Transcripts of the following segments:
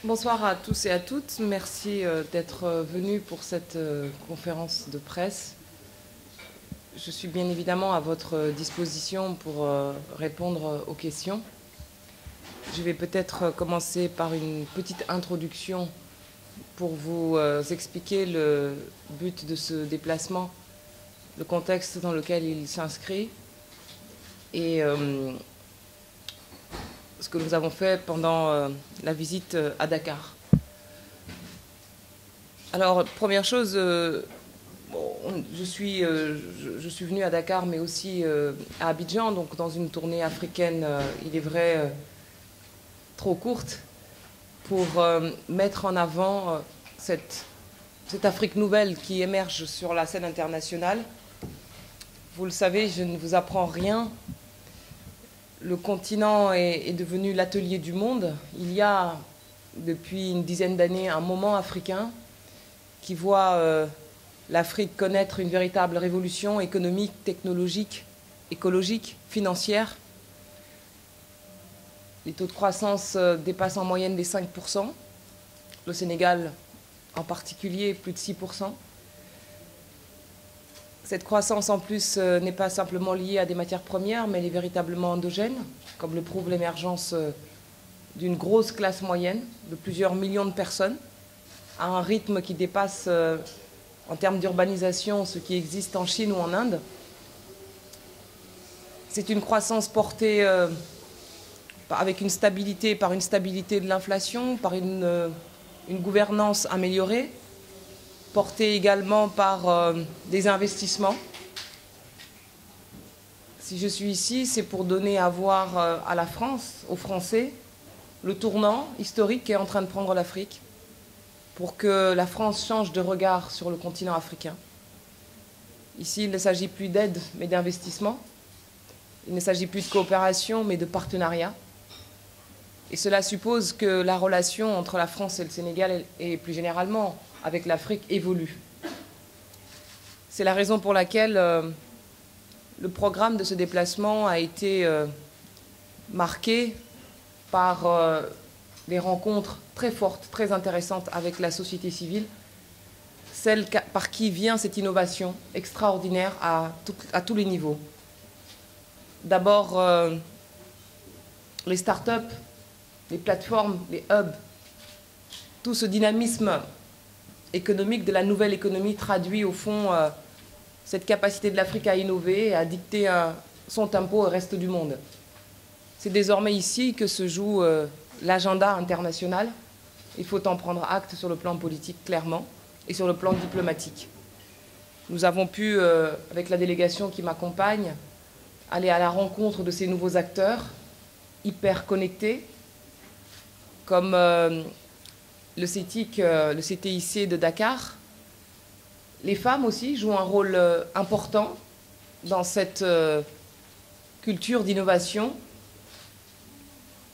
Bonsoir à tous et à toutes. Merci d'être venus pour cette conférence de presse. Je suis bien évidemment à votre disposition pour répondre aux questions. Je vais peut-être commencer par une petite introduction pour vous expliquer le but de ce déplacement, le contexte dans lequel il s'inscrit et ce que nous avons fait pendant la visite à Dakar. Alors, première chose, je suis venu à Dakar, mais aussi à Abidjan, donc dans une tournée africaine, il est vrai, trop courte, pour mettre en avant cette Afrique nouvelle qui émerge sur la scène internationale. Vous le savez, je ne vous apprends rien. Le continent est devenu l'atelier du monde. Il y a, depuis une dizaine d'années, un moment africain qui voit l'Afrique connaître une véritable révolution économique, technologique, écologique, financière. Les taux de croissance dépassent en moyenne les 5%. Le Sénégal, en particulier, plus de 6%. Cette croissance, en plus, n'est pas simplement liée à des matières premières, mais elle est véritablement endogène, comme le prouve l'émergence d'une grosse classe moyenne de plusieurs millions de personnes, à un rythme qui dépasse, en termes d'urbanisation, ce qui existe en Chine ou en Inde. C'est une croissance portée avec une stabilité, par une stabilité de l'inflation, par une gouvernance améliorée, portée également par des investissements. Si je suis ici, c'est pour donner à voir à la France, aux Français, le tournant historique qu'est en train de prendre l'Afrique, pour que la France change de regard sur le continent africain. Ici, il ne s'agit plus d'aide, mais d'investissement. Il ne s'agit plus de coopération, mais de partenariat. Et cela suppose que la relation entre la France et le Sénégal, et plus généralement avec l'Afrique, évolue. C'est la raison pour laquelle le programme de ce déplacement a été marqué par des rencontres très fortes, très intéressantes avec la société civile, celle par qui vient cette innovation extraordinaire à tous les niveaux. D'abord, les start-up, les plateformes, les hubs, tout ce dynamisme économique de la nouvelle économie traduit au fond cette capacité de l'Afrique à innover et à dicter son tempo au reste du monde. C'est désormais ici que se joue l'agenda international. Il faut en prendre acte sur le plan politique, clairement, et sur le plan diplomatique. Nous avons pu, avec la délégation qui m'accompagne, aller à la rencontre de ces nouveaux acteurs, hyper connectés, comme le CTIC de Dakar. Les femmes aussi jouent un rôle important dans cette culture d'innovation.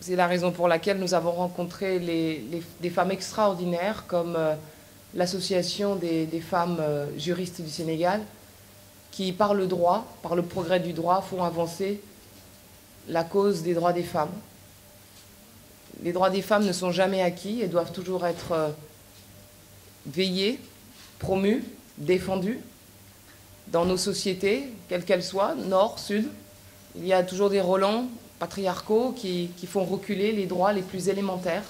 C'est la raison pour laquelle nous avons rencontré des femmes extraordinaires comme l'association des femmes juristes du Sénégal qui, par le droit, par le progrès du droit, font avancer la cause des droits des femmes. Les droits des femmes ne sont jamais acquis et doivent toujours être veillés, promus, défendus dans nos sociétés, quelles qu'elles soient, nord, sud. Il y a toujours des relents patriarcaux qui font reculer les droits les plus élémentaires.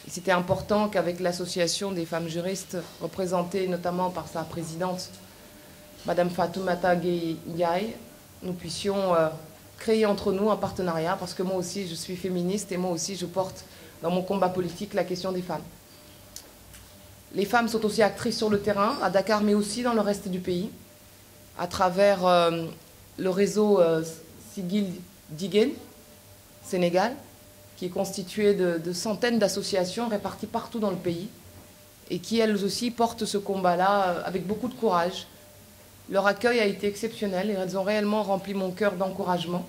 C'était important qu'avec l'association des femmes juristes, représentée notamment par sa présidente, Madame Fatoumata Gueye Ndiaye, nous puissions créer entre nous un partenariat, parce que moi aussi je suis féministe et moi aussi je porte dans mon combat politique la question des femmes. Les femmes sont aussi actrices sur le terrain, à Dakar, mais aussi dans le reste du pays, à travers le réseau Sigil Digen, Sénégal, qui est constitué de centaines d'associations réparties partout dans le pays, et qui, elles aussi, portent ce combat-là avec beaucoup de courage. Leur accueil a été exceptionnel et elles ont réellement rempli mon cœur d'encouragement.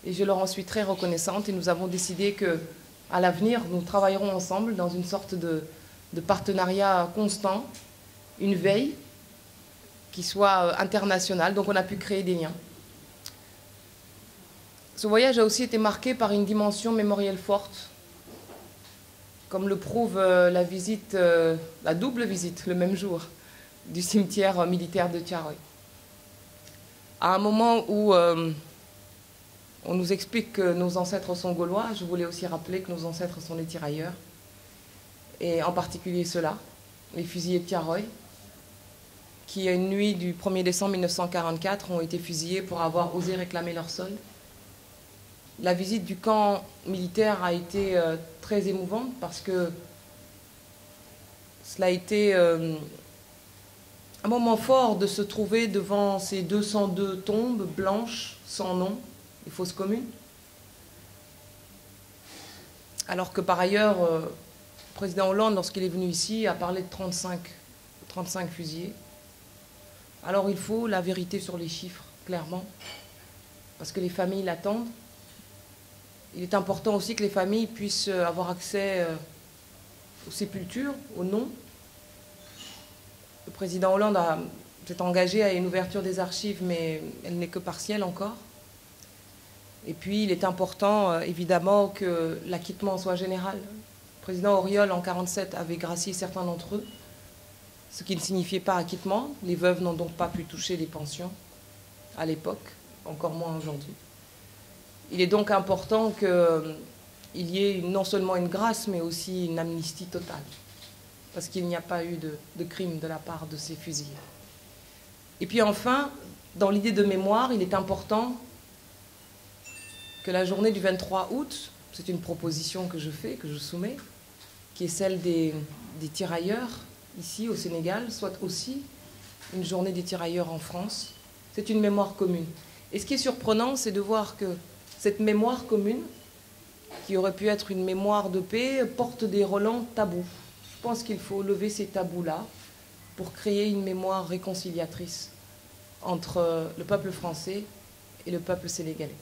Et je leur en suis très reconnaissante. Et nous avons décidé qu'à l'avenir, nous travaillerons ensemble dans une sorte de partenariat constant, une veille qui soit internationale. Donc on a pu créer des liens. Ce voyage a aussi été marqué par une dimension mémorielle forte. comme le prouve la visite, la double visite, le même jour, du cimetière militaire de Thiaroye. À un moment où on nous explique que nos ancêtres sont gaulois, je voulais aussi rappeler que nos ancêtres sont des tirailleurs, et en particulier ceux-là, les fusillés de Thiaroye, qui, à une nuit du 1er décembre 1944, ont été fusillés pour avoir osé réclamer leur solde. La visite du camp militaire a été très émouvante parce que cela a été un moment fort de se trouver devant ces 202 tombes blanches, sans nom, les fosses communes. Alors que par ailleurs, le président Hollande, lorsqu'il est venu ici, a parlé de 35 fusillés. Alors il faut la vérité sur les chiffres, clairement, parce que les familles l'attendent. Il est important aussi que les familles puissent avoir accès aux sépultures, aux noms. Le président Hollande s'est engagé à une ouverture des archives, mais elle n'est que partielle encore. Et puis, il est important, évidemment, que l'acquittement soit général. Le président Auriol, en 1947, avait gracié certains d'entre eux, ce qui ne signifiait pas acquittement. Les veuves n'ont donc pas pu toucher les pensions à l'époque, encore moins aujourd'hui. Il est donc important qu'il y ait non seulement une grâce, mais aussi une amnistie totale, parce qu'il n'y a pas eu de crime de la part de ces fusillés. Et puis enfin, dans l'idée de mémoire, il est important que la journée du 23 août, c'est une proposition que je fais, que je soumets, qui est celle des tirailleurs ici au Sénégal, soit aussi une journée des tirailleurs en France. C'est une mémoire commune. Et ce qui est surprenant, c'est de voir que cette mémoire commune, qui aurait pu être une mémoire de paix, porte des relents tabous. Je pense qu'il faut lever ces tabous-là pour créer une mémoire réconciliatrice entre le peuple français et le peuple sénégalais.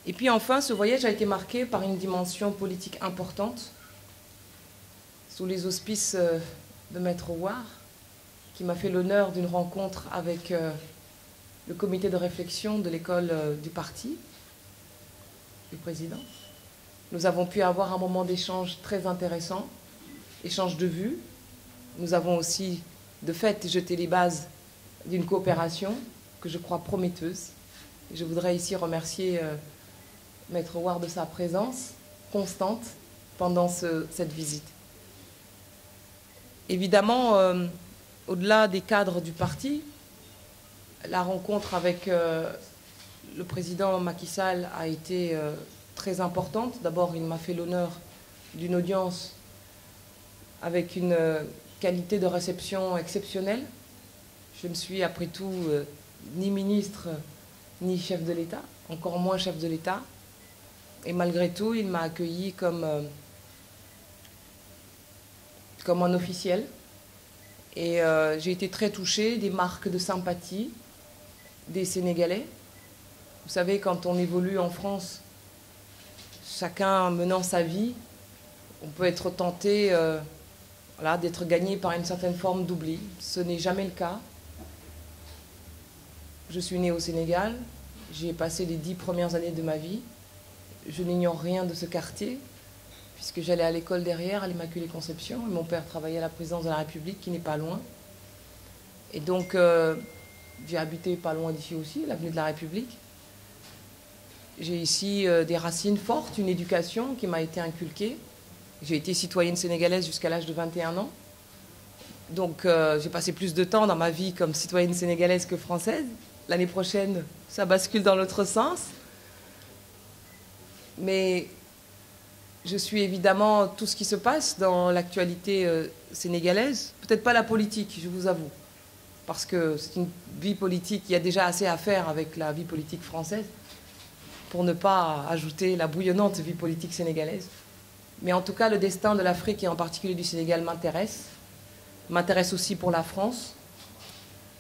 Et puis enfin, ce voyage a été marqué par une dimension politique importante, sous les auspices de Maître Ouar, qui m'a fait l'honneur d'une rencontre avec le comité de réflexion de l'école du parti, du président. Nous avons pu avoir un moment d'échange très intéressant, échange de vues. Nous avons aussi, de fait, jeté les bases d'une coopération que je crois prometteuse. Et je voudrais ici remercier Maître Ouar de sa présence constante pendant cette visite. Évidemment, au-delà des cadres du parti, la rencontre avec le président Macky Sall a été très importante. D'abord, il m'a fait l'honneur d'une audience avec une qualité de réception exceptionnelle. Je ne suis, après tout, ni ministre, ni chef de l'État, encore moins chef de l'État. Et malgré tout, il m'a accueilli comme un officiel. Et j'ai été très touchée des marques de sympathie des Sénégalais. Vous savez, quand on évolue en France, chacun menant sa vie, on peut être tenté voilà, d'être gagné par une certaine forme d'oubli. Ce n'est jamais le cas. Je suis née au Sénégal, j'y ai passé les 10 premières années de ma vie. Je n'ignore rien de ce quartier, puisque j'allais à l'école derrière, à l'Immaculée Conception, et mon père travaillait à la présidence de la République, qui n'est pas loin. Et donc, j'ai habité pas loin d'ici aussi, l'avenue de la République. J'ai ici des racines fortes, une éducation qui m'a été inculquée. J'ai été citoyenne sénégalaise jusqu'à l'âge de 21 ans. Donc, j'ai passé plus de temps dans ma vie comme citoyenne sénégalaise que française. L'année prochaine, ça bascule dans l'autre sens. Mais je suis évidemment tout ce qui se passe dans l'actualité sénégalaise. Peut-être pas la politique, je vous avoue. Parce que c'est une vie politique, il y a déjà assez à faire avec la vie politique française, pour ne pas ajouter la bouillonnante vie politique sénégalaise. Mais en tout cas, le destin de l'Afrique, et en particulier du Sénégal, m'intéresse aussi pour la France.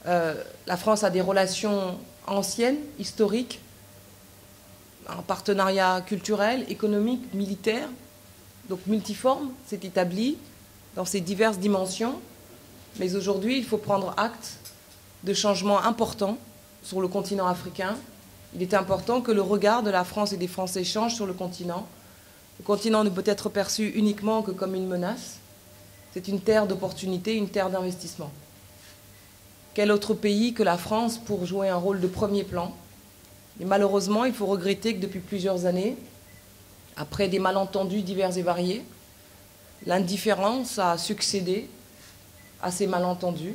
La France a des relations anciennes, historiques, un partenariat culturel, économique, militaire, donc multiforme, s'est établi dans ces diverses dimensions. Mais aujourd'hui, il faut prendre acte de changements importants sur le continent africain. Il est important que le regard de la France et des Français change sur le continent Le continent ne peut être perçu uniquement que comme une menace. C'est une terre d'opportunités, une terre d'investissement. Quel autre pays que la France pour jouer un rôle de premier plan? Et malheureusement, il faut regretter que depuis plusieurs années, après des malentendus divers et variés, l'indifférence a succédé à ces malentendus.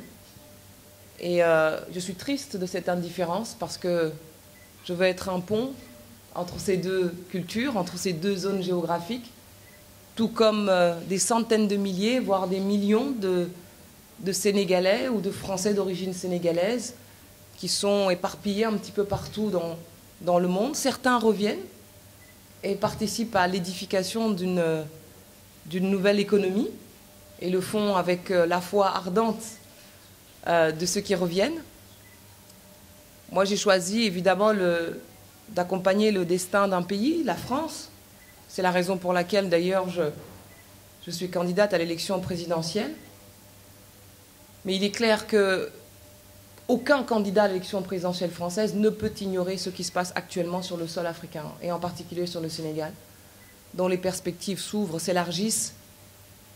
Et je suis triste de cette indifférence parce que je veux être un pont entre ces deux cultures, entre ces deux zones géographiques, tout comme des centaines de milliers, voire des millions de Sénégalais ou de Français d'origine sénégalaise qui sont éparpillés un petit peu partout dans le monde. Certains reviennent et participent à l'édification d'une nouvelle économie et le font avec la foi ardente de ceux qui reviennent. Moi, j'ai choisi évidemment d'accompagner le destin d'un pays, la France. C'est la raison pour laquelle, d'ailleurs, je suis candidate à l'élection présidentielle. Mais il est clair qu'aucun candidat à l'élection présidentielle française ne peut ignorer ce qui se passe actuellement sur le sol africain, et en particulier sur le Sénégal, dont les perspectives s'ouvrent, s'élargissent.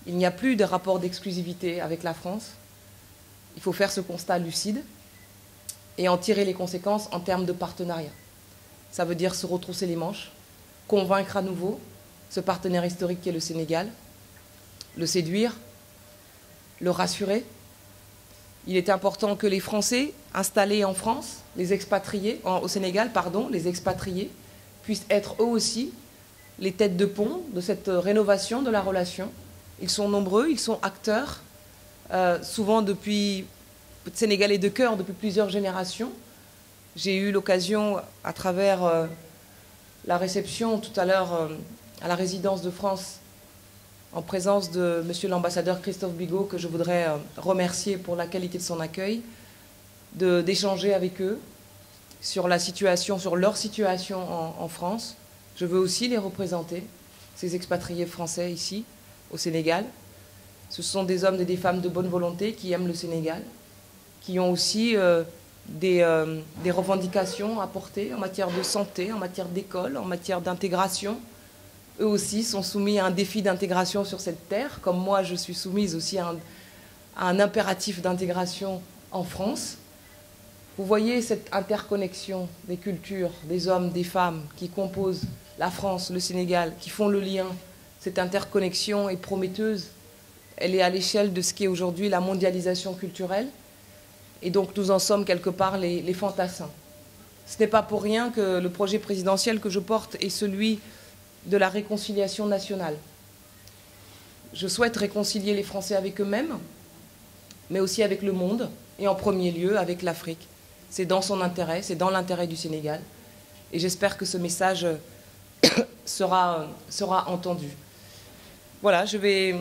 Il n'y a plus de rapport d'exclusivité avec la France. Il faut faire ce constat lucide et en tirer les conséquences en termes de partenariat. Ça veut dire se retrousser les manches, convaincre à nouveau ce partenaire historique qui est le Sénégal, le séduire, le rassurer. Il est important que les Français installés en France, les expatriés, au Sénégal, pardon, les expatriés, puissent être eux aussi les têtes de pont de cette rénovation de la relation. Ils sont nombreux, ils sont acteurs, souvent depuis Sénégalais de cœur, depuis plusieurs générations. J'ai eu l'occasion, à travers la réception tout à l'heure à la résidence de France, en présence de monsieur l'ambassadeur Christophe Bigot, que je voudrais remercier pour la qualité de son accueil, d'échanger avec eux sur la situation, sur leur situation en France. Je veux aussi les représenter, ces expatriés français ici, au Sénégal. Ce sont des hommes et des femmes de bonne volonté qui aiment le Sénégal, qui ont aussi des revendications à porter en matière de santé, en matière d'école, en matière d'intégration. Eux aussi sont soumis à un défi d'intégration sur cette terre, comme moi je suis soumise aussi à un impératif d'intégration en France. Vous voyez cette interconnexion des cultures, des hommes, des femmes qui composent la France, le Sénégal, qui font le lien. Cette interconnexion est prometteuse. Elle est à l'échelle de ce qui est aujourd'hui la mondialisation culturelle. Et donc nous en sommes quelque part les fantassins. Ce n'est pas pour rien que le projet présidentiel que je porte est celui de la réconciliation nationale. Je souhaite réconcilier les Français avec eux-mêmes, mais aussi avec le monde, et en premier lieu avec l'Afrique. C'est dans son intérêt, c'est dans l'intérêt du Sénégal. Et j'espère que ce message sera entendu. Voilà, je vais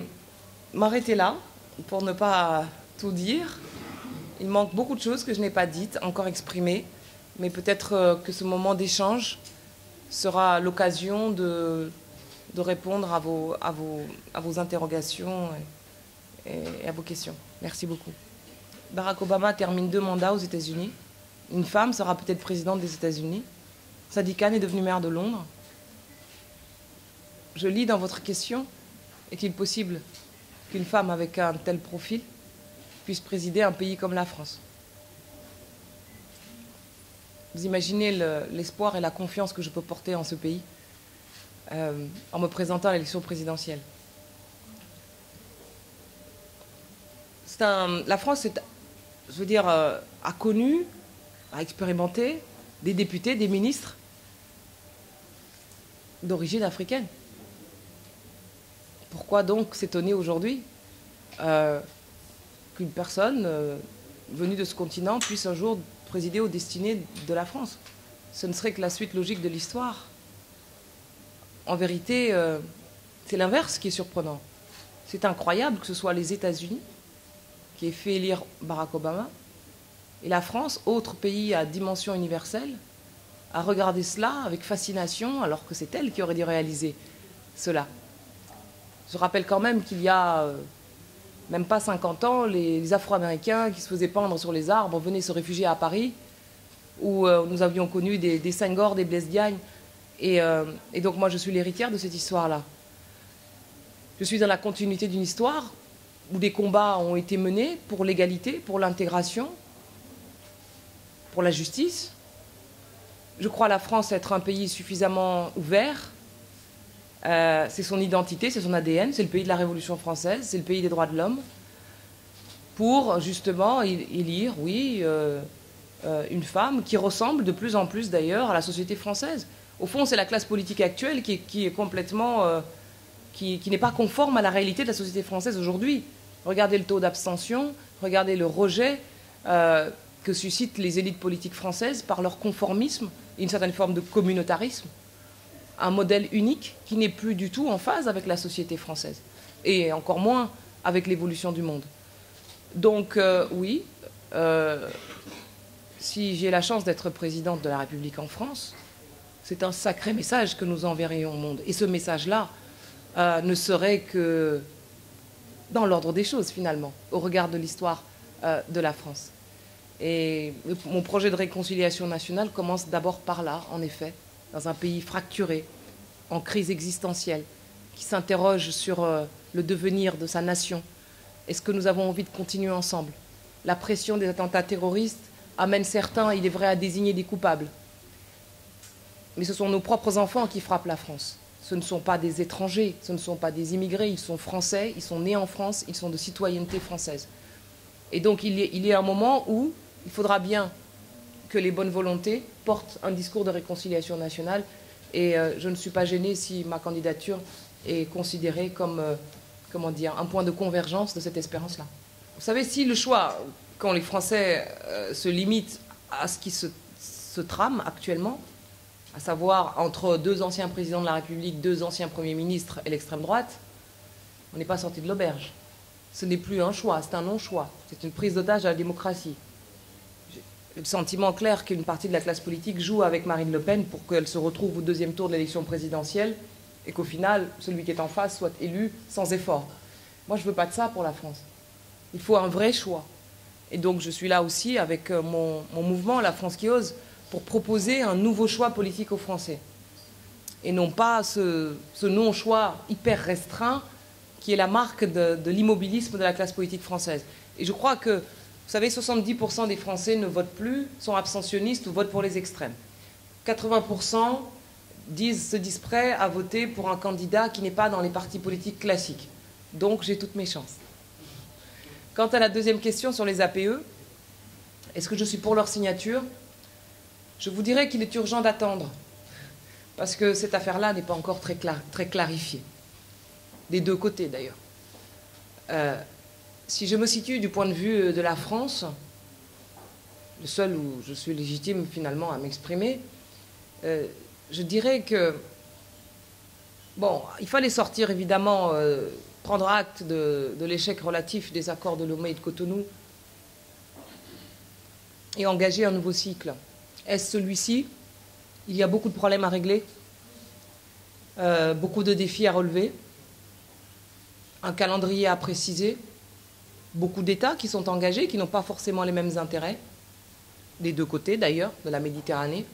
m'arrêter là pour ne pas tout dire. Il manque beaucoup de choses que je n'ai pas dites, encore exprimées, mais peut-être que ce moment d'échange sera l'occasion de répondre à vos interrogations et à vos questions. Merci beaucoup. Barack Obama termine 2 mandats aux États-Unis. Une femme sera peut-être présidente des États-Unis. Sadiq Khan est devenu maire de Londres. Je lis dans votre question, est-il possible qu'une femme avec un tel profil puisse présider un pays comme la France? Vous imaginez l'espoir et la confiance que je peux porter en ce pays en me présentant à l'élection présidentielle. La France, je veux dire, a connu, a expérimenté des députés, des ministres d'origine africaine. Pourquoi donc s'étonner aujourd'hui qu'une personne venue de ce continent puisse un jour présider aux destinées de la France? Ce ne serait que la suite logique de l'histoire. En vérité, c'est l'inverse qui est surprenant. C'est incroyable que ce soit les États-Unis qui aient fait élire Barack Obama et la France, autre pays à dimension universelle, a regardé cela avec fascination alors que c'est elle qui aurait dû réaliser cela. Je rappelle quand même qu'il y a même pas 50 ans, les Afro-Américains qui se faisaient pendre sur les arbres venaient se réfugier à Paris, où nous avions connu des Senghor, des Blaise Diagne. Et donc moi je suis l'héritière de cette histoire-là. Je suis dans la continuité d'une histoire où des combats ont été menés pour l'égalité, pour l'intégration, pour la justice. Je crois la France être un pays suffisamment ouvert. C'est son identité, c'est son ADN, c'est le pays de la Révolution française, c'est le pays des droits de l'homme, pour justement élire, oui, une femme qui ressemble de plus en plus d'ailleurs à la société française. Au fond, c'est la classe politique actuelle qui est complètement... qui n'est pas conforme à la réalité de la société française aujourd'hui. Regardez le taux d'abstention, regardez le rejet que suscitent les élites politiques françaises par leur conformisme et une certaine forme de communautarisme. Un modèle unique qui n'est plus du tout en phase avec la société française, et encore moins avec l'évolution du monde. Donc oui, si j'ai la chance d'être présidente de la République en France, c'est un sacré message que nous enverrions au monde. Et ce message-là ne serait que dans l'ordre des choses, finalement, au regard de l'histoire de la France. Et mon projet de réconciliation nationale commence d'abord par là, en effet, dans un pays fracturé, en crise existentielle, qui s'interroge sur le devenir de sa nation. Est-ce que nous avons envie de continuer ensemble? La pression des attentats terroristes amène certains, il est vrai, à désigner des coupables. Mais ce sont nos propres enfants qui frappent la France. Ce ne sont pas des étrangers, ce ne sont pas des immigrés, ils sont français, ils sont nés en France, ils sont de citoyenneté française. Et donc il y a un moment où il faudra bien que les bonnes volontés portent un discours de réconciliation nationale. Et je ne suis pas gênée si ma candidature est considérée comme comment dire, un point de convergence de cette espérance-là. Vous savez, si le choix, quand les Français se limitent à ce qui se trame actuellement, à savoir entre deux anciens présidents de la République, deux anciens premiers ministres et l'extrême droite, on n'est pas sorti de l'auberge. Ce n'est plus un choix, c'est un non-choix. C'est une prise d'otage de la démocratie. J'ai le sentiment clair qu'une partie de la classe politique joue avec Marine Le Pen pour qu'elle se retrouve au deuxième tour de l'élection présidentielle et qu'au final, celui qui est en face soit élu sans effort. Moi, je ne veux pas de ça pour la France. Il faut un vrai choix. Et donc, je suis là aussi avec mon mouvement, La France qui ose, pour proposer un nouveau choix politique aux Français. Et non pas ce non-choix hyper restreint qui est la marque de l'immobilisme de la classe politique française. Et je crois que, vous savez, 70% des Français ne votent plus, sont abstentionnistes ou votent pour les extrêmes. 80% se disent prêts à voter pour un candidat qui n'est pas dans les partis politiques classiques. Donc, j'ai toutes mes chances. Quant à la deuxième question sur les APE, est-ce que je suis pour leur signature? Je vous dirais qu'il est urgent d'attendre, parce que cette affaire-là n'est pas encore très clarifiée, des deux côtés d'ailleurs. Si je me situe du point de vue de la France, le seul où je suis légitime finalement à m'exprimer, je dirais que, bon, il fallait sortir évidemment, prendre acte de l'échec relatif des accords de Lomé et de Cotonou et engager un nouveau cycle. Est-ce celui-ci? Il y a beaucoup de problèmes à régler, beaucoup de défis à relever, un calendrier à préciser, beaucoup d'États qui sont engagés, qui n'ont pas forcément les mêmes intérêts, des deux côtés d'ailleurs, de la Méditerranée.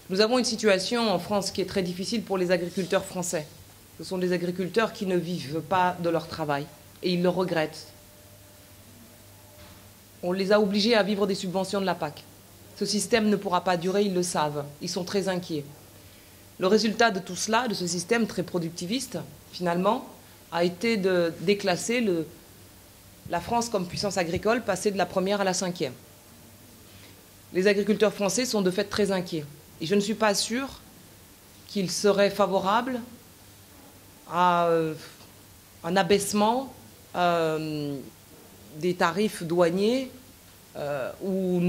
Nous avons une situation en France qui est très difficile pour les agriculteurs français. Ce sont des agriculteurs qui ne vivent pas de leur travail et ils le regrettent. On les a obligés à vivre des subventions de la PAC. Ce système ne pourra pas durer, ils le savent. Ils sont très inquiets. Le résultat de tout cela, de ce système très productiviste, finalement, a été de déclasser la France comme puissance agricole, passer de la première à la 5e. Les agriculteurs français sont de fait très inquiets. Et je ne suis pas sûre qu'ils seraient favorables à un abaissement des tarifs douaniers ou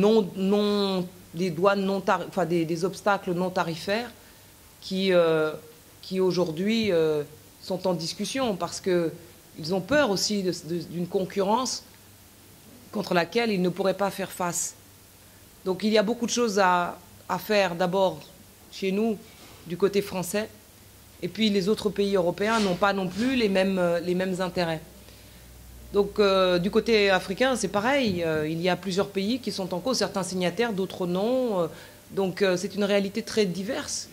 des douanes des obstacles non tarifaires qui aujourd'hui sont en discussion parce qu'ils ont peur aussi d'une concurrence contre laquelle ils ne pourraient pas faire face. Donc il y a beaucoup de choses à faire d'abord chez nous, du côté français, et puis les autres pays européens n'ont pas non plus les mêmes intérêts. Donc du côté africain, c'est pareil, il y a plusieurs pays qui sont en cause, certains signataires, d'autres non. Donc c'est une réalité très diverse,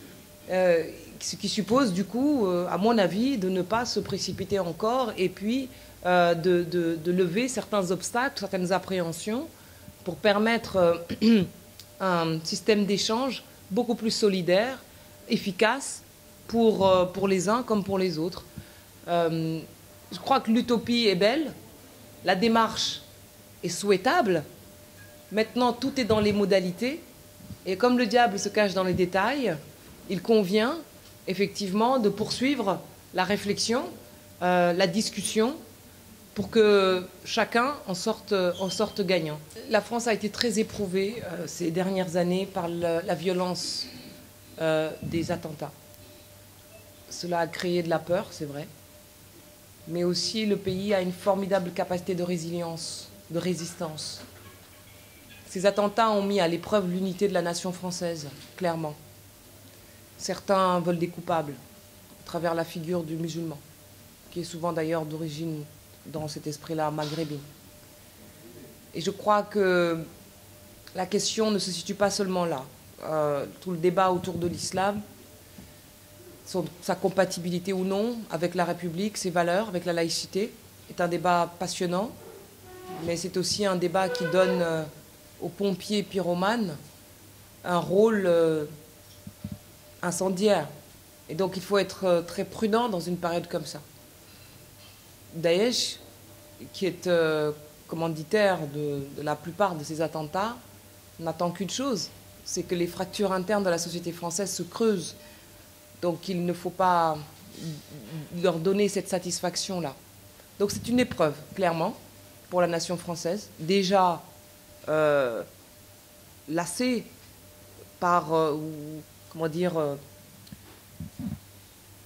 Ce qui suppose, du coup, à mon avis, de ne pas se précipiter encore et puis de lever certains obstacles, certaines appréhensions pour permettre un système d'échange beaucoup plus solidaire, efficace pour les uns comme pour les autres. Je crois que l'utopie est belle, la démarche est souhaitable. Maintenant, tout est dans les modalités. Et comme le diable se cache dans les détails, il convient effectivement de poursuivre la réflexion, la discussion, pour que chacun en sorte gagnant. La France a été très éprouvée ces dernières années par la violence des attentats. Cela a créé de la peur, c'est vrai, mais aussi le pays a une formidable capacité de résilience, de résistance. Ces attentats ont mis à l'épreuve l'unité de la nation française, clairement. Certains veulent des coupables, à travers la figure du musulman, qui est souvent d'ailleurs d'origine, dans cet esprit-là, maghrébin. Et je crois que la question ne se situe pas seulement là. Tout le débat autour de l'islam, sa compatibilité ou non avec la République, ses valeurs, avec la laïcité, est un débat passionnant, mais c'est aussi un débat qui donne aux pompiers pyromanes un rôle incendiaire. Et donc il faut être très prudent dans une période comme ça. Daesh, qui est commanditaire de la plupart de ces attentats, n'attend qu'une chose, c'est que les fractures internes de la société française se creusent. Donc il ne faut pas leur donner cette satisfaction-là. Donc c'est une épreuve, clairement, pour la nation française, déjà lassée par,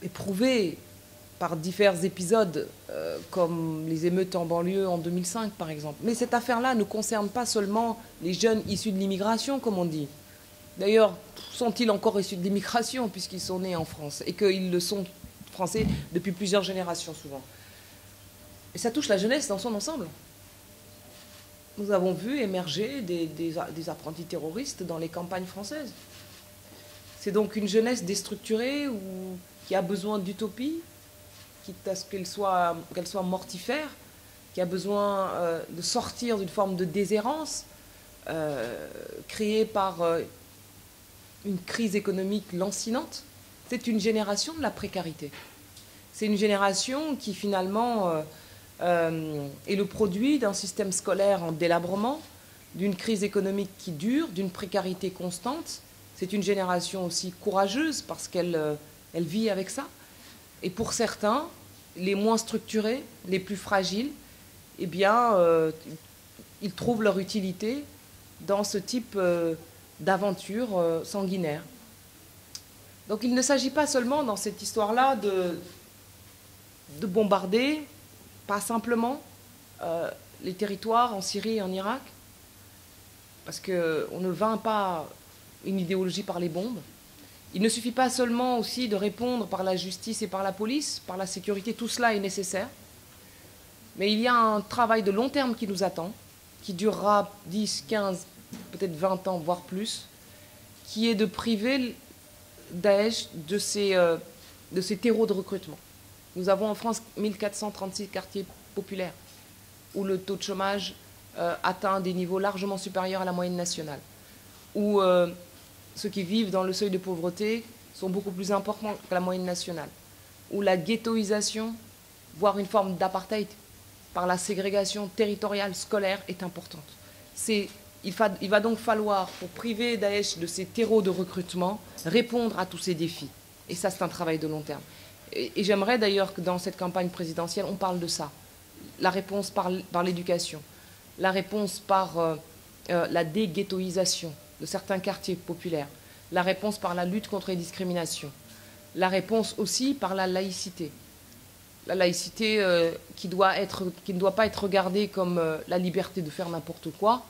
éprouvée par divers épisodes, comme les émeutes en banlieue en 2005, par exemple. Mais cette affaire-là ne concerne pas seulement les jeunes issus de l'immigration, comme on dit. D'ailleurs, sont-ils encore issus de l'immigration, puisqu'ils sont nés en France, et qu'ils le sont français depuis plusieurs générations, souvent. Et ça touche la jeunesse dans son ensemble. Nous avons vu émerger des apprentis terroristes dans les campagnes françaises. C'est donc une jeunesse déstructurée ou qui a besoin d'utopie, quitte à ce qu'elle soit mortifère, qui a besoin de sortir d'une forme de déshérence créée par une crise économique lancinante. C'est une génération de la précarité. C'est une génération qui finalement est le produit d'un système scolaire en délabrement, d'une crise économique qui dure, d'une précarité constante. C'est une génération aussi courageuse parce qu'elle vit avec ça. Et pour certains, les moins structurés, les plus fragiles, eh bien, ils trouvent leur utilité dans ce type d'aventure sanguinaire. Donc il ne s'agit pas seulement dans cette histoire-là de bombarder, pas simplement, les territoires en Syrie et en Irak, parce qu'on ne vainc pas une idéologie par les bombes. Il ne suffit pas seulement aussi de répondre par la justice et par la police, par la sécurité, tout cela est nécessaire. Mais il y a un travail de long terme qui nous attend, qui durera 10, 15, peut-être 20 ans, voire plus, qui est de priver Daesh de ses terreaux de recrutement. Nous avons en France 1436 quartiers populaires où le taux de chômage atteint des niveaux largement supérieurs à la moyenne nationale, où ceux qui vivent dans le seuil de pauvreté sont beaucoup plus importants que la moyenne nationale, où la ghettoisation, voire une forme d'apartheid par la ségrégation territoriale scolaire est importante. Il va donc falloir, pour priver Daesh de ses terreaux de recrutement, répondre à tous ces défis. Et ça, c'est un travail de long terme. Et j'aimerais d'ailleurs que dans cette campagne présidentielle, on parle de ça. La réponse par l'éducation, la réponse par la déghettoisation de certains quartiers populaires, la réponse par la lutte contre les discriminations, la réponse aussi par la laïcité. La laïcité qui ne doit pas être regardée comme la liberté de faire n'importe quoi,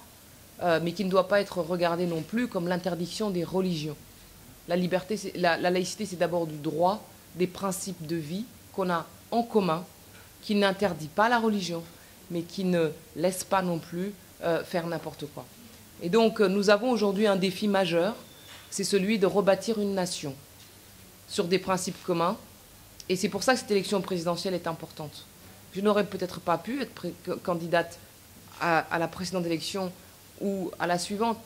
mais qui ne doit pas être regardée non plus comme l'interdiction des religions. La laïcité, c'est d'abord du droit, des principes de vie qu'on a en commun, qui n'interdit pas la religion, mais qui ne laisse pas non plus faire n'importe quoi. Et donc, nous avons aujourd'hui un défi majeur, c'est celui de rebâtir une nation. sur des principes communs. Et c'est pour ça que cette élection présidentielle est importante. Je n'aurais peut-être pas pu être candidate à la précédente élection ou à la suivante,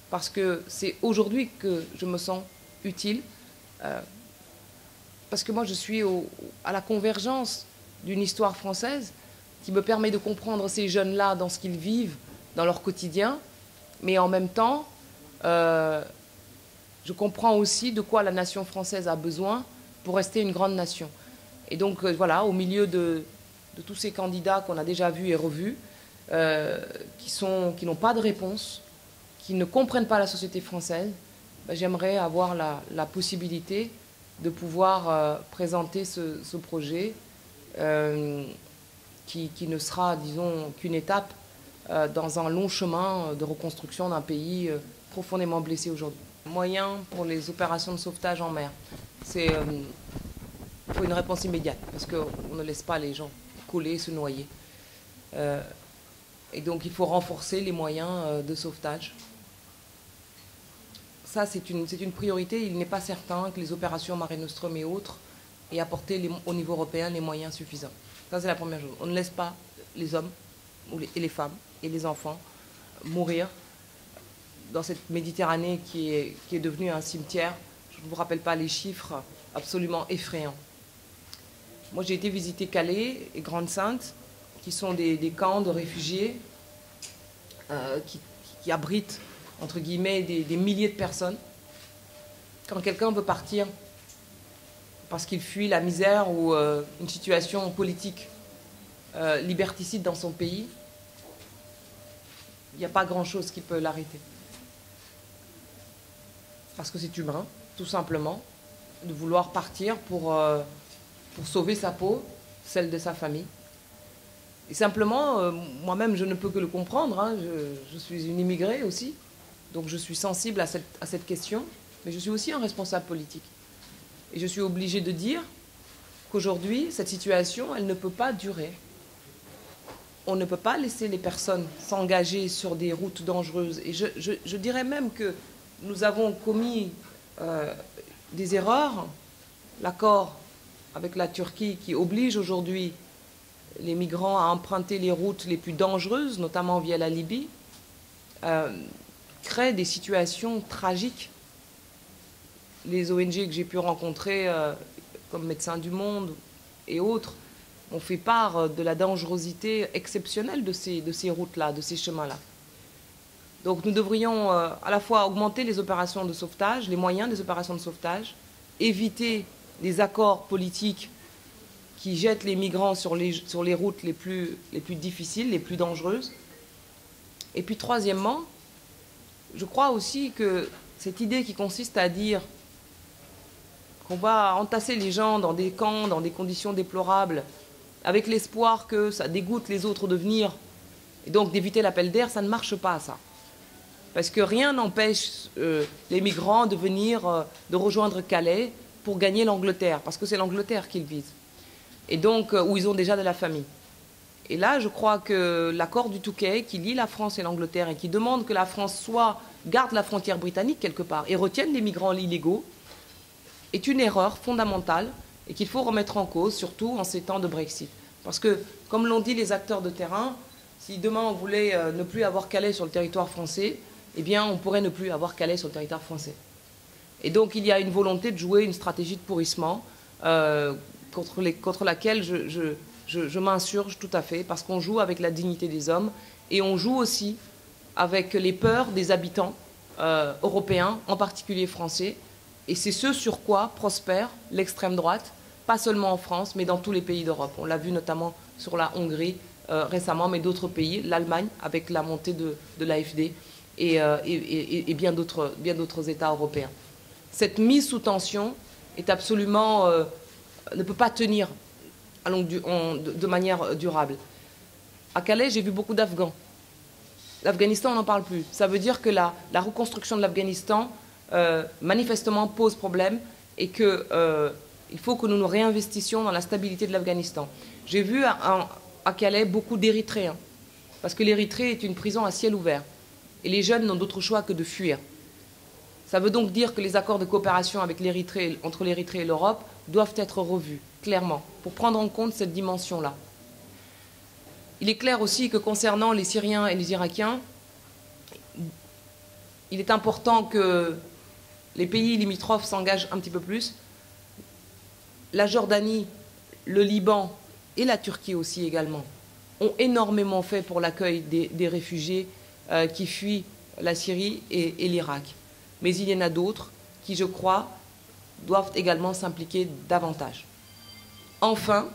parce que c'est aujourd'hui que je me sens utile, parce que moi je suis à la convergence d'une histoire française qui me permet de comprendre ces jeunes-là dans ce qu'ils vivent, dans leur quotidien, mais en même temps, je comprends aussi de quoi la nation française a besoin pour rester une grande nation. Et donc voilà, au milieu de tous ces candidats qu'on a déjà vus et revus, qui n'ont pas de réponse, qui ne comprennent pas la société française, ben, j'aimerais avoir la possibilité de pouvoir présenter ce projet qui ne sera, disons, qu'une étape dans un long chemin de reconstruction d'un pays profondément blessé aujourd'hui. Moyen pour les opérations de sauvetage en mer, c'est il faut une réponse immédiate, parce qu'on ne laisse pas les gens couler, se noyer. Et donc il faut renforcer les moyens de sauvetage. Ça, c'est une priorité. Il n'est pas certain que les opérations Mare Nostrum et autres aient apporté au niveau européen les moyens suffisants. Ça, c'est la première chose. On ne laisse pas les hommes et les femmes et les enfants mourir dans cette Méditerranée qui est devenue un cimetière. Je ne vous rappelle pas les chiffres absolument effrayants. Moi, j'ai été visiter Calais et Grande-Sainte, qui sont des camps de réfugiés qui abritent, entre guillemets, des milliers de personnes. Quand quelqu'un veut partir parce qu'il fuit la misère ou une situation politique liberticide dans son pays, il n'y a pas grand-chose qui peut l'arrêter. Parce que c'est humain, tout simplement, de vouloir partir pour sauver sa peau, celle de sa famille. Et simplement, moi-même, je ne peux que le comprendre. Hein. Je suis une immigrée aussi, donc je suis sensible à cette question, mais je suis aussi un responsable politique. Et je suis obligée de dire qu'aujourd'hui, cette situation, elle ne peut pas durer. On ne peut pas laisser les personnes s'engager sur des routes dangereuses. Et je dirais même que nous avons commis des erreurs. L'accord avec la Turquie qui oblige aujourd'hui les migrants à emprunter les routes les plus dangereuses, notamment via la Libye, crée des situations tragiques. Les ONG que j'ai pu rencontrer, comme Médecins du Monde et autres, ont fait part de la dangerosité exceptionnelle de ces routes-là, de ces chemins-là. Donc nous devrions à la fois augmenter les opérations de sauvetage, les moyens des opérations de sauvetage, éviter des accords politiques qui jettent les migrants sur les routes les plus difficiles, les plus dangereuses. Et puis troisièmement, je crois aussi que cette idée qui consiste à dire qu'on va entasser les gens dans des camps, dans des conditions déplorables, avec l'espoir que ça dégoûte les autres de venir, et donc d'éviter l'appel d'air, ça ne marche pas, ça. Parce que rien n'empêche les migrants de venir, de rejoindre Calais pour gagner l'Angleterre, parce que c'est l'Angleterre qu'ils visent, et donc où ils ont déjà de la famille. Et là, je crois que l'accord du Touquet, qui lie la France et l'Angleterre, et qui demande que la France garde la frontière britannique quelque part, et retienne les migrants illégaux, est une erreur fondamentale, et qu'il faut remettre en cause, surtout en ces temps de Brexit. Parce que, comme l'ont dit les acteurs de terrain, si demain on voulait ne plus avoir Calais sur le territoire français, eh bien on pourrait ne plus avoir Calais sur le territoire français. Et donc il y a une volonté de jouer une stratégie de pourrissement contre laquelle je m'insurge tout à fait, parce qu'on joue avec la dignité des hommes, et on joue aussi avec les peurs des habitants européens, en particulier français, et c'est ce sur quoi prospère l'extrême droite, pas seulement en France, mais dans tous les pays d'Europe. On l'a vu notamment sur la Hongrie récemment, mais d'autres pays, l'Allemagne avec la montée de l'AfD et bien d'autres États européens. Cette mise sous tension est absolument, ne peut pas tenir de manière durable. À Calais, j'ai vu beaucoup d'Afghans. L'Afghanistan, on n'en parle plus. Ça veut dire que la reconstruction de l'Afghanistan, manifestement, pose problème, et qu'il faut que nous nous réinvestissions dans la stabilité de l'Afghanistan. J'ai vu à Calais beaucoup d'Érythréens, parce que l'Érythrée est une prison à ciel ouvert, et les jeunes n'ont d'autre choix que de fuir. Ça veut donc dire que les accords de coopération avec entre l'Érythrée et l'Europe doivent être revus, clairement, pour prendre en compte cette dimension-là. Il est clair aussi que concernant les Syriens et les Irakiens, il est important que les pays limitrophes s'engagent un petit peu plus. La Jordanie, le Liban et la Turquie aussi également ont énormément fait pour l'accueil des réfugiés qui fuient la Syrie et l'Irak. Mais il y en a d'autres qui, je crois, doivent également s'impliquer davantage. Enfin,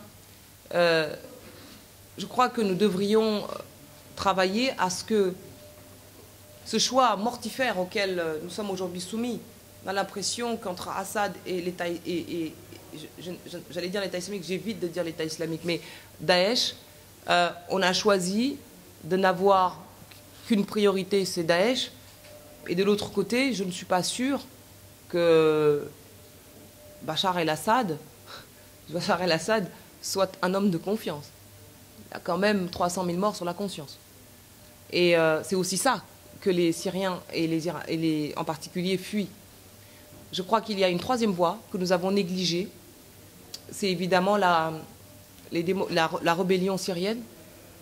je crois que nous devrions travailler à ce que ce choix mortifère auquel nous sommes aujourd'hui soumis, on a l'impression qu'entre Assad et l'État, j'allais dire l'État islamique, j'évite de dire l'État islamique, mais Daesh, on a choisi de n'avoir qu'une priorité, c'est Daesh. Et de l'autre côté, je ne suis pas sûr que Bachar el-Assad soit un homme de confiance. Il a quand même 300 000 morts sur la conscience. Et c'est aussi ça que les Syriens et en particulier fuient. Je crois qu'il y a une troisième voie que nous avons négligée. C'est évidemment la rébellion syrienne,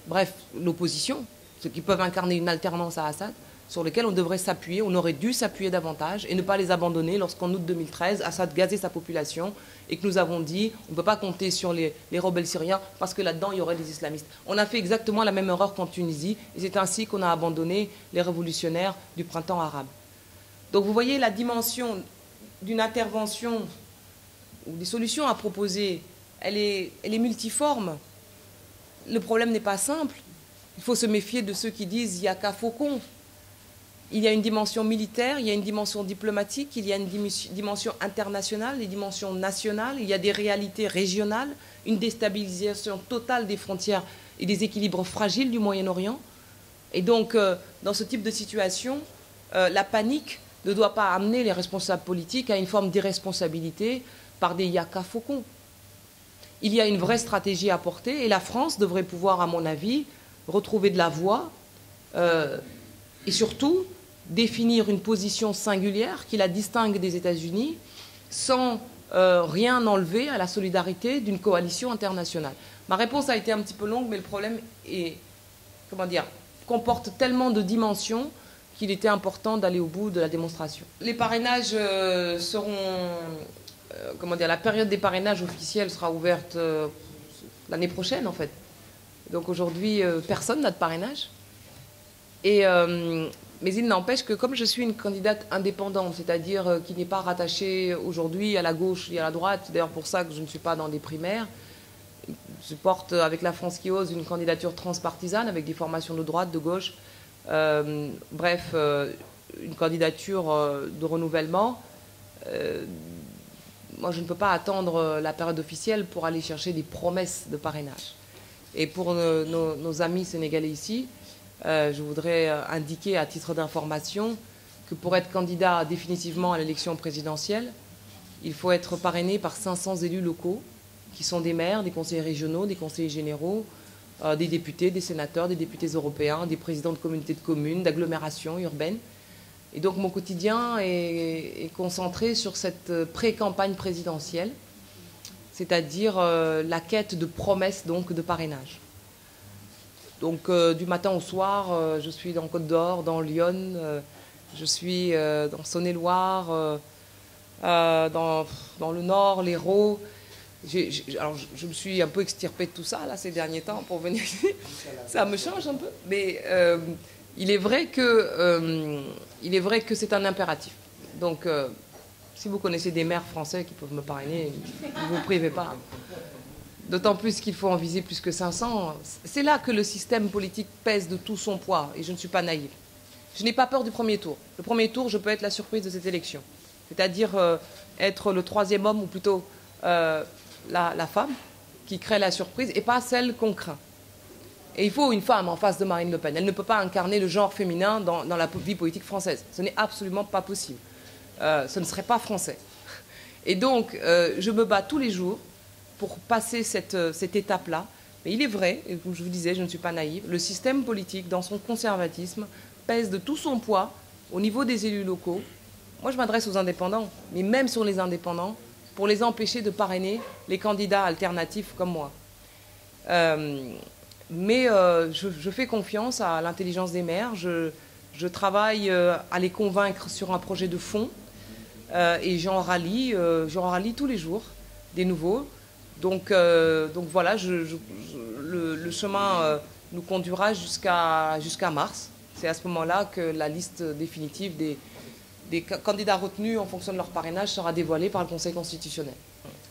bref, l'opposition, ceux qui peuvent incarner une alternance à Assad, sur lesquels on devrait s'appuyer, on aurait dû s'appuyer davantage et ne pas les abandonner lorsqu'en août 2013, Assad gazait sa population et que nous avons dit on ne peut pas compter sur les rebelles syriens parce que là-dedans, il y aurait des islamistes. On a fait exactement la même erreur qu'en Tunisie et c'est ainsi qu'on a abandonné les révolutionnaires du printemps arabe. Donc vous voyez la dimension d'une intervention ou des solutions à proposer, elle est multiforme. Le problème n'est pas simple. Il faut se méfier de ceux qui disent il n'y a qu'à Faucon. Il y a une dimension militaire, il y a une dimension diplomatique, il y a une dimension internationale, des dimensions nationales, il y a des réalités régionales, une déstabilisation totale des frontières et des équilibres fragiles du Moyen-Orient. Et donc, dans ce type de situation, la panique ne doit pas amener les responsables politiques à une forme d'irresponsabilité par des yaka faucons. Il y a une vraie stratégie à porter et la France devrait pouvoir, à mon avis, retrouver de la voie et surtout définir une position singulière qui la distingue des États-Unis sans rien enlever à la solidarité d'une coalition internationale. Ma réponse a été un petit peu longue, mais le problème est, comporte tellement de dimensions qu'il était important d'aller au bout de la démonstration. Les parrainages seront... la période des parrainages officiels sera ouverte l'année prochaine, en fait. Donc aujourd'hui, personne n'a de parrainage. Mais il n'empêche que comme je suis une candidate indépendante, c'est-à-dire qui n'est pas rattachée aujourd'hui à la gauche et à la droite, c'est d'ailleurs pour ça que je ne suis pas dans des primaires, je porte avec la France qui ose une candidature transpartisane avec des formations de droite, de gauche, bref, une candidature de renouvellement. Moi, je ne peux pas attendre la période officielle pour aller chercher des promesses de parrainage. Et pour nos amis sénégalais ici, je voudrais indiquer à titre d'information que pour être candidat définitivement à l'élection présidentielle, il faut être parrainé par 500 élus locaux, qui sont des maires, des conseillers régionaux, des conseillers généraux, des députés, des sénateurs, des députés européens, des présidents de communautés de communes, d'agglomérations urbaines. Et donc mon quotidien est concentré sur cette pré-campagne présidentielle, c'est-à-dire la quête de promesses donc, de parrainage. Donc du matin au soir, je suis dans Côte d'Or, dans Lyon, je suis dans Saône-et-Loire, dans le Nord, l'Hérault. Alors je me suis un peu extirpée de tout ça là, ces derniers temps pour venir ici. Ça me change un peu, mais il est vrai que c'est un impératif. Donc si vous connaissez des maires français qui peuvent me parrainer, ne vous privez pas. D'autant plus qu'il faut en viser plus que 500. C'est là que le système politique pèse de tout son poids, et je ne suis pas naïve. Je n'ai pas peur du premier tour. Le premier tour, je peux être la surprise de cette élection. C'est-à-dire être le troisième homme, ou plutôt la femme, qui crée la surprise, et pas celle qu'on craint. Et il faut une femme en face de Marine Le Pen. Elle ne peut pas incarner le genre féminin dans la vie politique française. Ce n'est absolument pas possible. Ce ne serait pas français. Et donc, je me bats tous les jours pour passer cette étape-là. Mais il est vrai, et comme je vous disais, je ne suis pas naïve, le système politique, dans son conservatisme, pèse de tout son poids au niveau des élus locaux. Moi, je m'adresse aux indépendants, mais même sur les indépendants, pour les empêcher de parrainer les candidats alternatifs comme moi. Je fais confiance à l'intelligence des maires. Je travaille à les convaincre sur un projet de fond et j'en rallie tous les jours des nouveaux. Donc voilà, le chemin nous conduira jusqu'à mars. C'est à ce moment-là que la liste définitive des candidats retenus en fonction de leur parrainage sera dévoilée par le Conseil constitutionnel.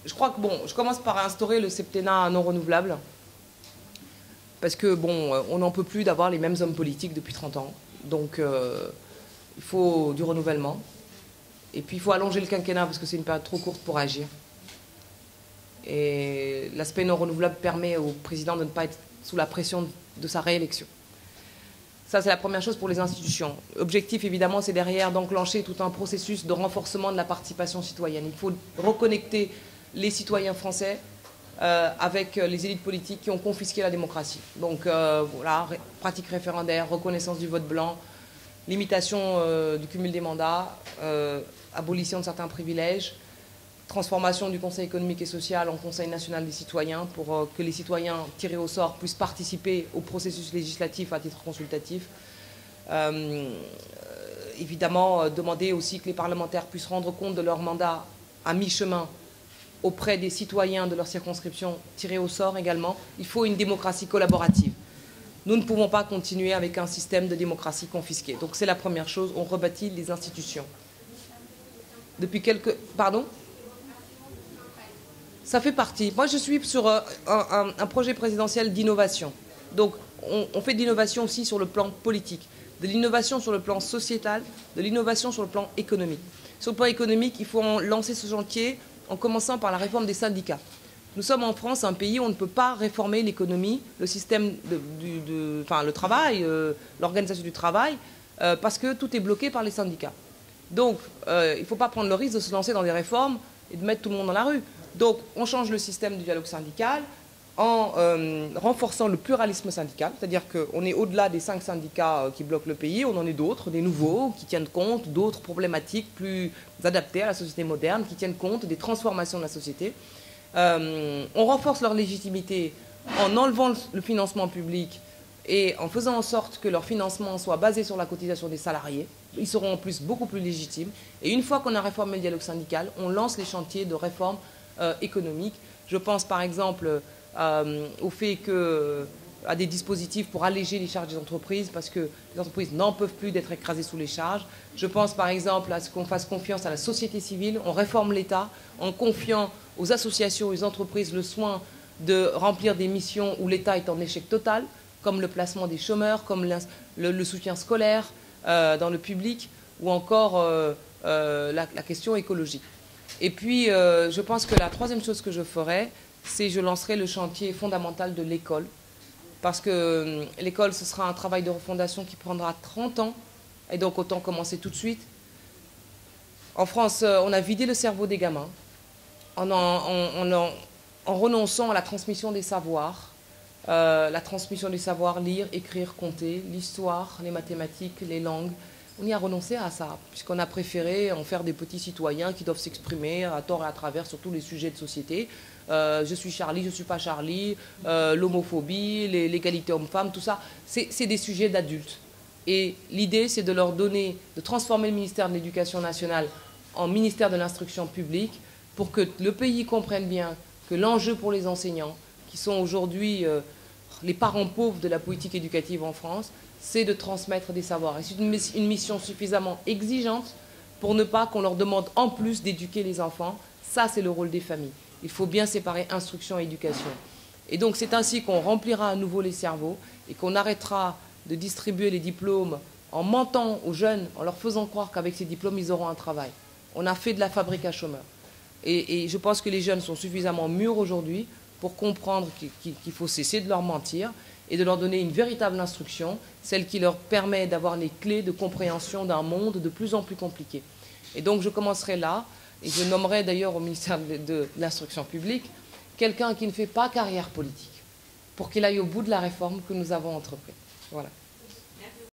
Je crois que, je commence par instaurer le septennat non renouvelable. Parce que, on n'en peut plus d'avoir les mêmes hommes politiques depuis 30 ans. Donc, il faut du renouvellement. Et puis, il faut allonger le quinquennat parce que c'est une période trop courte pour agir. Et l'aspect non renouvelable permet au président de ne pas être sous la pression de sa réélection. Ça, c'est la première chose pour les institutions. L'objectif, évidemment, c'est derrière d'enclencher tout un processus de renforcement de la participation citoyenne. Il faut reconnecter les citoyens français avec les élites politiques qui ont confisqué la démocratie. Donc, voilà, pratique référendaire, reconnaissance du vote blanc, limitation du cumul des mandats, abolition de certains privilèges, transformation du Conseil économique et social en Conseil national des citoyens pour que les citoyens tirés au sort puissent participer au processus législatif à titre consultatif. Évidemment, demander aussi que les parlementaires puissent rendre compte de leur mandat à mi-chemin auprès des citoyens de leur circonscription tirés au sort également. Il faut une démocratie collaborative. Nous ne pouvons pas continuer avec un système de démocratie confisquée. Donc c'est la première chose, on rebâtit les institutions. Depuis quelques... Pardon ? Ça fait partie. Moi, je suis sur un projet présidentiel d'innovation. Donc, on fait de l'innovation aussi sur le plan politique, de l'innovation sur le plan sociétal, de l'innovation sur le plan économique. Sur le plan économique, il faut lancer ce chantier en commençant par la réforme des syndicats. Nous sommes en France, un pays où on ne peut pas réformer l'économie, le système le travail, l'organisation du travail, parce que tout est bloqué par les syndicats. Donc, il ne faut pas prendre le risque de se lancer dans des réformes et de mettre tout le monde dans la rue. Donc, on change le système du dialogue syndical en renforçant le pluralisme syndical, c'est-à-dire qu'on est au-delà des 5 syndicats qui bloquent le pays, on en est d'autres, des nouveaux, qui tiennent compte d'autres problématiques plus adaptées à la société moderne, qui tiennent compte des transformations de la société. On renforce leur légitimité en enlevant le financement public et en faisant en sorte que leur financement soit basé sur la cotisation des salariés. Ils seront en plus beaucoup plus légitimes. Et une fois qu'on a réformé le dialogue syndical, on lance les chantiers de réforme économique. Je pense par exemple au fait à des dispositifs pour alléger les charges des entreprises parce que les entreprises n'en peuvent plus d'être écrasées sous les charges. Je pense par exemple à ce qu'on fasse confiance à la société civile. On réforme l'État en confiant aux associations, aux entreprises le soin de remplir des missions où l'État est en échec total, comme le placement des chômeurs, comme le soutien scolaire dans le public ou encore la question écologique. Et puis, je pense que la troisième chose que je ferai, c'est je lancerai le chantier fondamental de l'école. Parce que l'école, ce sera un travail de refondation qui prendra 30 ans. Et donc, autant commencer tout de suite. En France, on a vidé le cerveau des gamins en renonçant à la transmission des savoirs. Lire, écrire, compter, l'histoire, les mathématiques, les langues. On y a renoncé à ça, puisqu'on a préféré en faire des petits citoyens qui doivent s'exprimer à tort et à travers sur tous les sujets de société. Je suis Charlie, je ne suis pas Charlie, l'homophobie, l'égalité homme-femme, tout ça, c'est des sujets d'adultes. Et l'idée, c'est de leur donner, de transformer le ministère de l'Éducation nationale en ministère de l'Instruction publique pour que le pays comprenne bien que l'enjeu pour les enseignants, qui sont aujourd'hui les parents pauvres de la politique éducative en France, c'est de transmettre des savoirs. Et c'est une mission suffisamment exigeante pour ne pas qu'on leur demande en plus d'éduquer les enfants. Ça, c'est le rôle des familles. Il faut bien séparer instruction et éducation. Et donc, c'est ainsi qu'on remplira à nouveau les cerveaux et qu'on arrêtera de distribuer les diplômes en mentant aux jeunes, en leur faisant croire qu'avec ces diplômes, ils auront un travail. On a fait de la fabrique à chômeurs. Et je pense que les jeunes sont suffisamment mûrs aujourd'hui pour comprendre qu'il faut cesser de leur mentir et de leur donner une véritable instruction, celle qui leur permet d'avoir les clés de compréhension d'un monde de plus en plus compliqué. Et donc je commencerai là, et je nommerai d'ailleurs au ministère de l'Instruction publique quelqu'un qui ne fait pas carrière politique, pour qu'il aille au bout de la réforme que nous avons entreprise. Voilà.